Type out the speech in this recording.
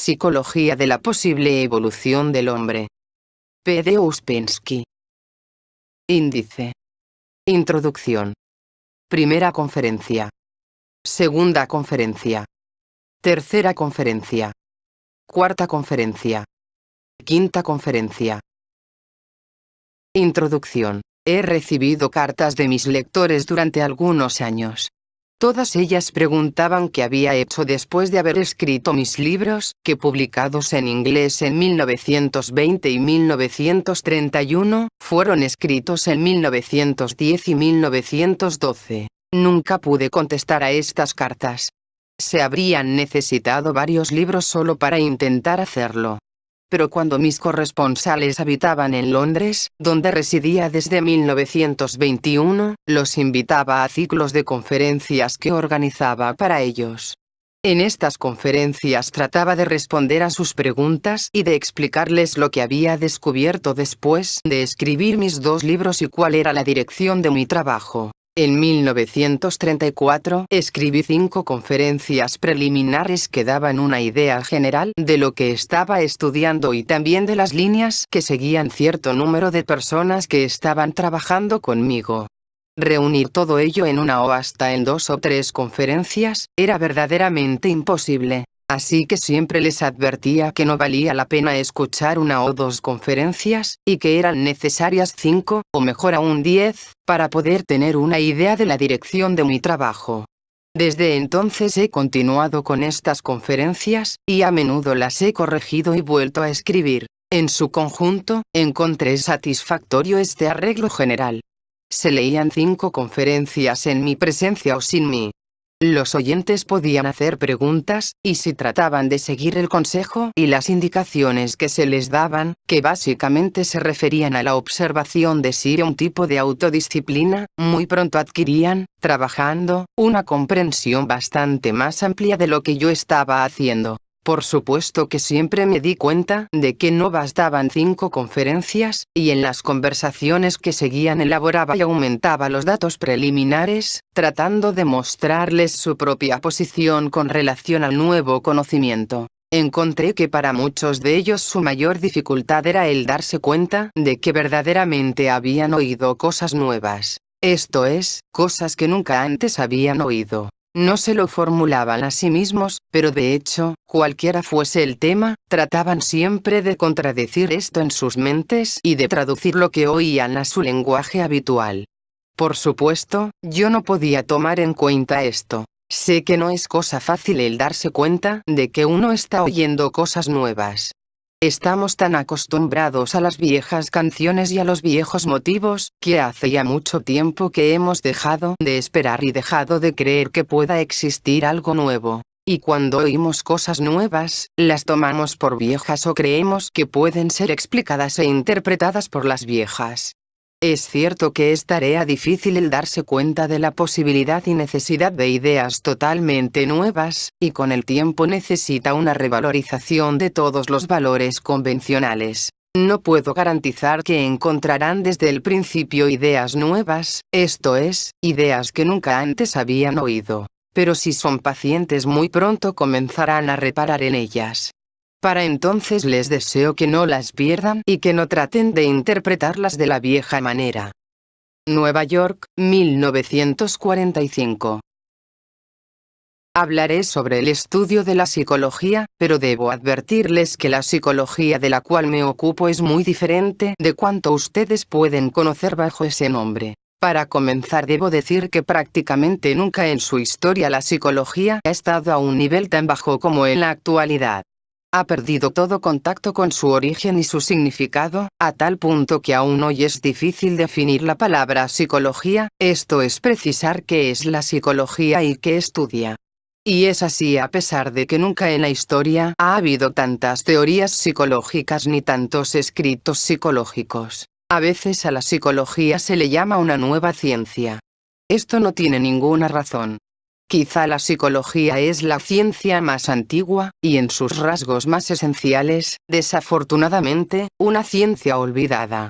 Psicología de la posible evolución del hombre. P. de Ouspensky. Índice. Introducción. Primera conferencia. Segunda conferencia. Tercera conferencia. Cuarta conferencia. Quinta conferencia. Introducción. He recibido cartas de mis lectores durante algunos años. Todas ellas preguntaban qué había hecho después de haber escrito mis libros, que publicados en inglés en 1920 y 1931, fueron escritos en 1910 y 1912. Nunca pude contestar a estas cartas. Se habrían necesitado varios libros solo para intentar hacerlo. Pero cuando mis corresponsales habitaban en Londres, donde residía desde 1921, los invitaba a ciclos de conferencias que organizaba para ellos. En estas conferencias trataba de responder a sus preguntas y de explicarles lo que había descubierto después de escribir mis 2 libros y cuál era la dirección de mi trabajo. En 1934 escribí 5 conferencias preliminares que daban una idea general de lo que estaba estudiando y también de las líneas que seguían cierto número de personas que estaban trabajando conmigo. Reunir todo ello en una o hasta en 2 o 3 conferencias era verdaderamente imposible. Así que siempre les advertía que no valía la pena escuchar 1 o 2 conferencias, y que eran necesarias 5, o mejor aún 10, para poder tener una idea de la dirección de mi trabajo. Desde entonces he continuado con estas conferencias, y a menudo las he corregido y vuelto a escribir. En su conjunto, encontré satisfactorio este arreglo general. Se leían 5 conferencias en mi presencia o sin mí. Los oyentes podían hacer preguntas, y si trataban de seguir el consejo y las indicaciones que se les daban, que básicamente se referían a la observación de sí un tipo de autodisciplina, muy pronto adquirían, trabajando, una comprensión bastante más amplia de lo que yo estaba haciendo. Por supuesto que siempre me di cuenta de que no bastaban 5 conferencias, y en las conversaciones que seguían elaboraba y aumentaba los datos preliminares, tratando de mostrarles su propia posición con relación al nuevo conocimiento. Encontré que para muchos de ellos su mayor dificultad era el darse cuenta de que verdaderamente habían oído cosas nuevas. Esto es, cosas que nunca antes habían oído. No se lo formulaban a sí mismos, pero de hecho, cualquiera fuese el tema, trataban siempre de contradecir esto en sus mentes y de traducir lo que oían a su lenguaje habitual. Por supuesto, yo no podía tomar en cuenta esto. Sé que no es cosa fácil el darse cuenta de que uno está oyendo cosas nuevas. Estamos tan acostumbrados a las viejas canciones y a los viejos motivos, que hace ya mucho tiempo que hemos dejado de esperar y dejado de creer que pueda existir algo nuevo. Y cuando oímos cosas nuevas, las tomamos por viejas o creemos que pueden ser explicadas e interpretadas por las viejas. Es cierto que es tarea difícil el darse cuenta de la posibilidad y necesidad de ideas totalmente nuevas, y con el tiempo necesita una revalorización de todos los valores convencionales. No puedo garantizar que encontrarán desde el principio ideas nuevas, esto es, ideas que nunca antes habían oído. Pero si son pacientes muy pronto comenzarán a reparar en ellas. Para entonces les deseo que no las pierdan y que no traten de interpretarlas de la vieja manera. Nueva York, 1945. Hablaré sobre el estudio de la psicología, pero debo advertirles que la psicología de la cual me ocupo es muy diferente de cuanto ustedes pueden conocer bajo ese nombre. Para comenzar debo decir que prácticamente nunca en su historia la psicología ha estado a un nivel tan bajo como en la actualidad. Ha perdido todo contacto con su origen y su significado, a tal punto que aún hoy es difícil definir la palabra psicología, esto es precisar qué es la psicología y qué estudia. Y es así a pesar de que nunca en la historia ha habido tantas teorías psicológicas ni tantos escritos psicológicos. A veces a la psicología se le llama una nueva ciencia. Esto no tiene ninguna razón. Quizá la psicología es la ciencia más antigua, y en sus rasgos más esenciales, desafortunadamente, una ciencia olvidada.